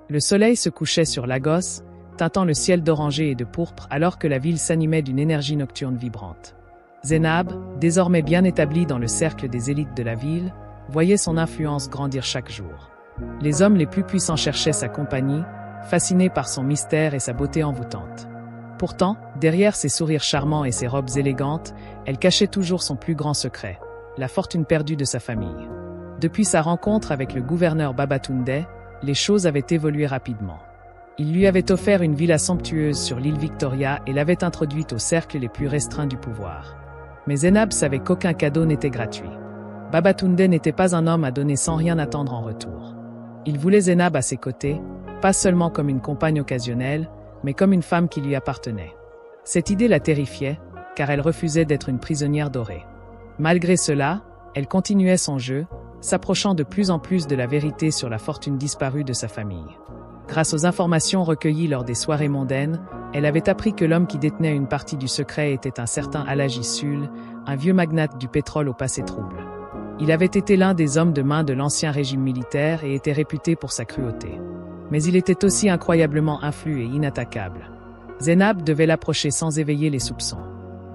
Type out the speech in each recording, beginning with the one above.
Le soleil se couchait sur Lagos, teintant le ciel d'orangé et de pourpre alors que la ville s'animait d'une énergie nocturne vibrante. Zainab, désormais bien établie dans le cercle des élites de la ville, voyait son influence grandir chaque jour. Les hommes les plus puissants cherchaient sa compagnie, fascinés par son mystère et sa beauté envoûtante. Pourtant, derrière ses sourires charmants et ses robes élégantes, elle cachait toujours son plus grand secret, la fortune perdue de sa famille. Depuis sa rencontre avec le gouverneur Babatunde, les choses avaient évolué rapidement. Il lui avait offert une villa somptueuse sur l'île Victoria et l'avait introduite au cercle les plus restreints du pouvoir. Mais Zainab savait qu'aucun cadeau n'était gratuit. Babatunde n'était pas un homme à donner sans rien attendre en retour. Il voulait Zainab à ses côtés, pas seulement comme une compagne occasionnelle, mais comme une femme qui lui appartenait. Cette idée la terrifiait, car elle refusait d'être une prisonnière dorée. Malgré cela, elle continuait son jeu, s'approchant de plus en plus de la vérité sur la fortune disparue de sa famille. Grâce aux informations recueillies lors des soirées mondaines, elle avait appris que l'homme qui détenait une partie du secret était un certain Alaji Sul, un vieux magnate du pétrole au passé trouble. Il avait été l'un des hommes de main de l'ancien régime militaire et était réputé pour sa cruauté. Mais il était aussi incroyablement influent et inattaquable. Zainab devait l'approcher sans éveiller les soupçons.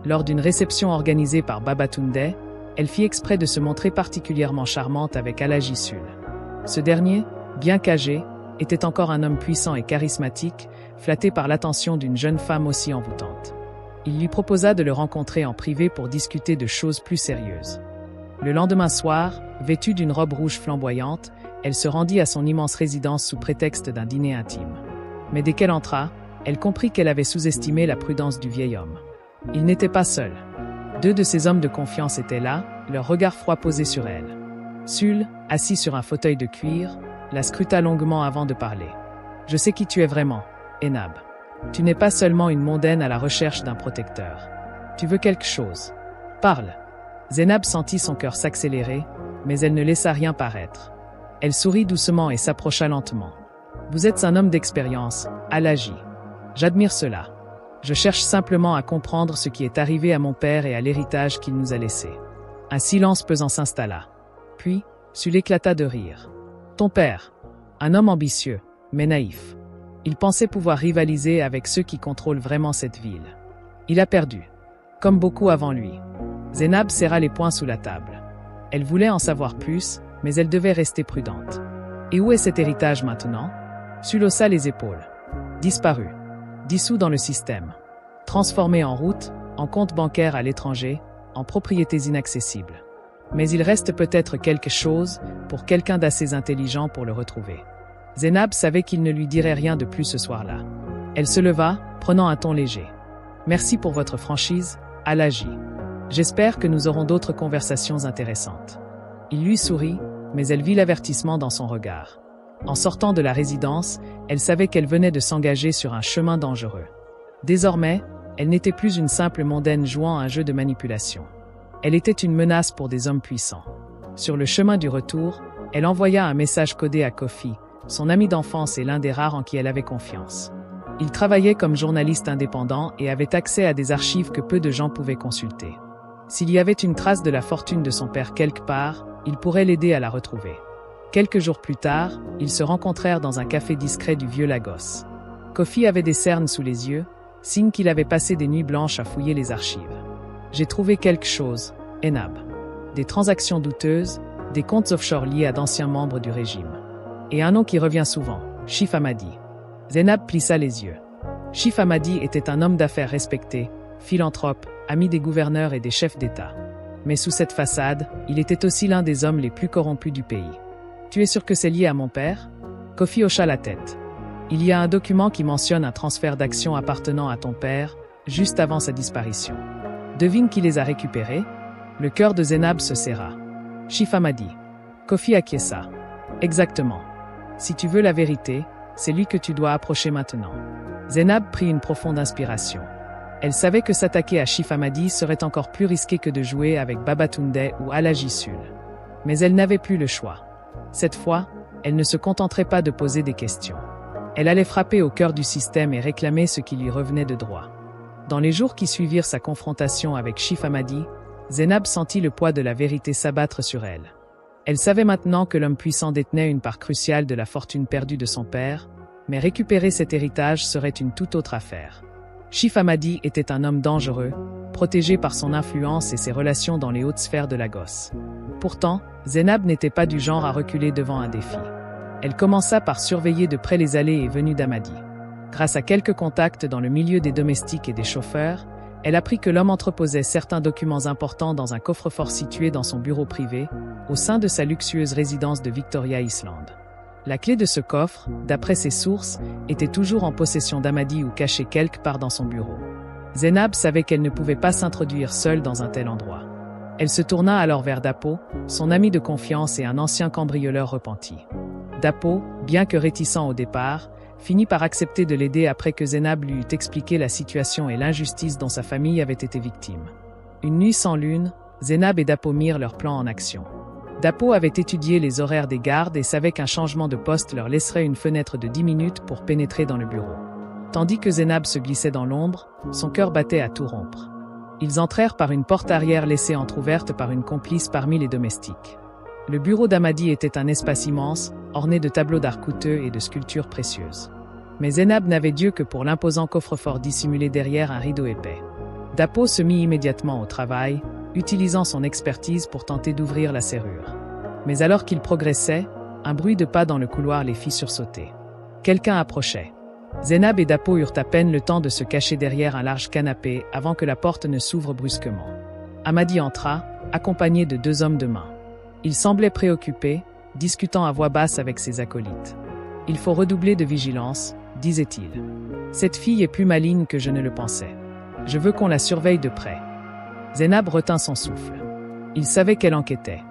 Lors d'une réception organisée par Babatunde, elle fit exprès de se montrer particulièrement charmante avec Alaji Sul. Ce dernier, bien qu'âgé, était encore un homme puissant et charismatique, flatté par l'attention d'une jeune femme aussi envoûtante. Il lui proposa de le rencontrer en privé pour discuter de choses plus sérieuses. Le lendemain soir, vêtue d'une robe rouge flamboyante, elle se rendit à son immense résidence sous prétexte d'un dîner intime. Mais dès qu'elle entra, elle comprit qu'elle avait sous-estimé la prudence du vieil homme. Il n'était pas seul. 2 de ses hommes de confiance étaient là, leur regard froid posé sur elle. Sul, assis sur un fauteuil de cuir, la scruta longuement avant de parler. « Je sais qui tu es vraiment, Zainab. Tu n'es pas seulement une mondaine à la recherche d'un protecteur. Tu veux quelque chose. Parle. » Zainab sentit son cœur s'accélérer, mais elle ne laissa rien paraître. Elle sourit doucement et s'approcha lentement. « Vous êtes un homme d'expérience, Alaji. J'admire cela. Je cherche simplement à comprendre ce qui est arrivé à mon père et à l'héritage qu'il nous a laissé. » Un silence pesant s'installa. Puis, Sul éclata de rire. « Ton père, un homme ambitieux, mais naïf. Il pensait pouvoir rivaliser avec ceux qui contrôlent vraiment cette ville. Il a perdu, comme beaucoup avant lui. » Zainab serra les poings sous la table. Elle voulait en savoir plus, mais elle devait rester prudente. Et où est cet héritage maintenant? Sul haussa les épaules. Disparu. Dissous dans le système. Transformé en route, en compte bancaire à l'étranger, en propriétés inaccessibles. Mais il reste peut-être quelque chose pour quelqu'un d'assez intelligent pour le retrouver. Zainab savait qu'il ne lui dirait rien de plus ce soir-là. Elle se leva, prenant un ton léger. « Merci pour votre franchise, Alaji. J'espère que nous aurons d'autres conversations intéressantes. » Il lui sourit, mais elle vit l'avertissement dans son regard. En sortant de la résidence, elle savait qu'elle venait de s'engager sur un chemin dangereux. Désormais, elle n'était plus une simple mondaine jouant un jeu de manipulation. Elle était une menace pour des hommes puissants. Sur le chemin du retour, elle envoya un message codé à Kofi, son ami d'enfance et l'un des rares en qui elle avait confiance. Il travaillait comme journaliste indépendant et avait accès à des archives que peu de gens pouvaient consulter. S'il y avait une trace de la fortune de son père quelque part, il pourrait l'aider à la retrouver. Quelques jours plus tard, ils se rencontrèrent dans un café discret du vieux Lagos. Kofi avait des cernes sous les yeux, signe qu'il avait passé des nuits blanches à fouiller les archives. « J'ai trouvé quelque chose, Zainab. Des transactions douteuses, des comptes offshore liés à d'anciens membres du régime. Et un nom qui revient souvent, Chif Hamadi. » Zainab plissa les yeux. Chif Hamadi était un homme d'affaires respecté, philanthrope, ami des gouverneurs et des chefs d'État. Mais sous cette façade, il était aussi l'un des hommes les plus corrompus du pays. « Tu es sûr que c'est lié à mon père ?» Kofi hocha la tête. « Il y a un document qui mentionne un transfert d'actions appartenant à ton père, juste avant sa disparition. Devine qui les a récupérés ?» Le cœur de Zainab se serra. « Chif Hamadi. » Kofi acquiesça. « Exactement. Si tu veux la vérité, c'est lui que tu dois approcher maintenant. » Zainab prit une profonde inspiration. Elle savait que s'attaquer à Chif Hamadi serait encore plus risqué que de jouer avec Babatunde ou Alaji Sul. Mais elle n'avait plus le choix. Cette fois, elle ne se contenterait pas de poser des questions. Elle allait frapper au cœur du système et réclamer ce qui lui revenait de droit. Dans les jours qui suivirent sa confrontation avec Chif Hamadi, Zainab sentit le poids de la vérité s'abattre sur elle. Elle savait maintenant que l'homme puissant détenait une part cruciale de la fortune perdue de son père, Mais récupérer cet héritage serait une toute autre affaire. Chif Hamadi était un homme dangereux, protégé par son influence et ses relations dans les hautes sphères de Lagos. Pourtant, Zainab n'était pas du genre à reculer devant un défi. Elle commença par surveiller de près les allées et venues d'Hamadi. Grâce à quelques contacts dans le milieu des domestiques et des chauffeurs, elle apprit que l'homme entreposait certains documents importants dans un coffre-fort situé dans son bureau privé, au sein de sa luxueuse résidence de Victoria Island. La clé de ce coffre, d'après ses sources, était toujours en possession d'Hamadi ou cachée quelque part dans son bureau. Zainab savait qu'elle ne pouvait pas s'introduire seule dans un tel endroit. Elle se tourna alors vers Dapo, son ami de confiance et un ancien cambrioleur repenti. Dapo, bien que réticent au départ, finit par accepter de l'aider après que Zainab lui eut expliqué la situation et l'injustice dont sa famille avait été victime. Une nuit sans lune, Zainab et Dapo mirent leur plan en action. Dapo avait étudié les horaires des gardes et savait qu'un changement de poste leur laisserait une fenêtre de 10 minutes pour pénétrer dans le bureau. Tandis que Zainab se glissait dans l'ombre, son cœur battait à tout rompre. Ils entrèrent par une porte arrière laissée entr'ouverte par une complice parmi les domestiques. Le bureau d'Hamadi était un espace immense, orné de tableaux d'art coûteux et de sculptures précieuses. Mais Zainab n'avait d'yeux que pour l'imposant coffre-fort dissimulé derrière un rideau épais. Dapo se mit immédiatement au travail, utilisant son expertise pour tenter d'ouvrir la serrure. Mais alors qu'il progressait, un bruit de pas dans le couloir les fit sursauter. Quelqu'un approchait. Zainab et Dapo eurent à peine le temps de se cacher derrière un large canapé avant que la porte ne s'ouvre brusquement. Hamadi entra, accompagné de 2 hommes de main. Il semblait préoccupé, discutant à voix basse avec ses acolytes. « Il faut redoubler de vigilance », disait-il. « Cette fille est plus maligne que je ne le pensais. Je veux qu'on la surveille de près. » Zainab retint son souffle. Il savait qu'elle enquêtait.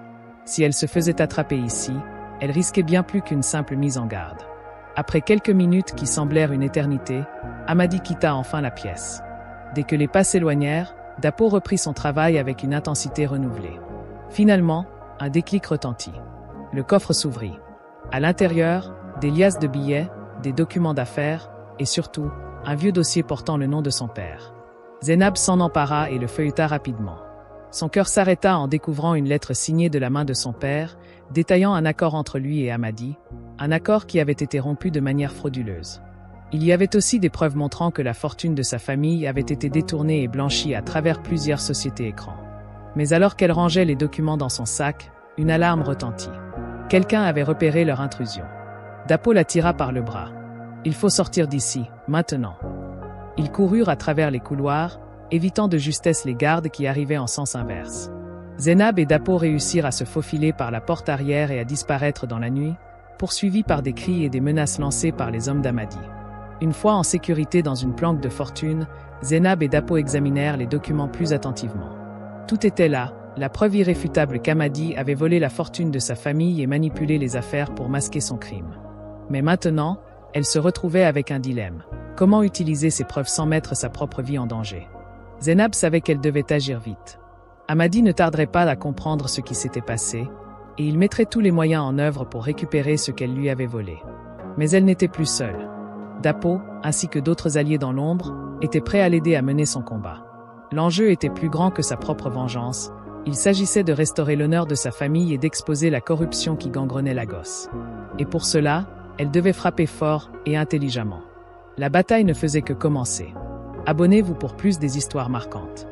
Si elle se faisait attraper ici, elle risquait bien plus qu'une simple mise en garde. Après quelques minutes qui semblèrent une éternité, Hamadi quitta enfin la pièce. Dès que les pas s'éloignèrent, Dapo reprit son travail avec une intensité renouvelée. Finalement, un déclic retentit. Le coffre s'ouvrit. À l'intérieur, des liasses de billets, des documents d'affaires, et surtout, un vieux dossier portant le nom de son père. Zainab s'en empara et le feuilleta rapidement. Son cœur s'arrêta en découvrant une lettre signée de la main de son père, détaillant un accord entre lui et Hamadi, un accord qui avait été rompu de manière frauduleuse. Il y avait aussi des preuves montrant que la fortune de sa famille avait été détournée et blanchie à travers plusieurs sociétés écrans. Mais alors qu'elle rangeait les documents dans son sac, une alarme retentit. Quelqu'un avait repéré leur intrusion. Dapo la tira par le bras. « Il faut sortir d'ici, maintenant. » Ils coururent à travers les couloirs, évitant de justesse les gardes qui arrivaient en sens inverse. Zainab et Dapo réussirent à se faufiler par la porte arrière et à disparaître dans la nuit, poursuivis par des cris et des menaces lancées par les hommes d'Hamadi. Une fois en sécurité dans une planque de fortune, Zainab et Dapo examinèrent les documents plus attentivement. Tout était là, la preuve irréfutable qu'Hamadi avait volé la fortune de sa famille et manipulé les affaires pour masquer son crime. Mais maintenant, elle se retrouvait avec un dilemme. Comment utiliser ces preuves sans mettre sa propre vie en danger? Zainab savait qu'elle devait agir vite. Hamadi ne tarderait pas à comprendre ce qui s'était passé, et il mettrait tous les moyens en œuvre pour récupérer ce qu'elle lui avait volé. Mais elle n'était plus seule. Dapo, ainsi que d'autres alliés dans l'ombre, étaient prêts à l'aider à mener son combat. L'enjeu était plus grand que sa propre vengeance. Il s'agissait de restaurer l'honneur de sa famille et d'exposer la corruption qui gangrenait Lagos. Et pour cela, elle devait frapper fort et intelligemment. La bataille ne faisait que commencer. Abonnez-vous pour plus des histoires marquantes.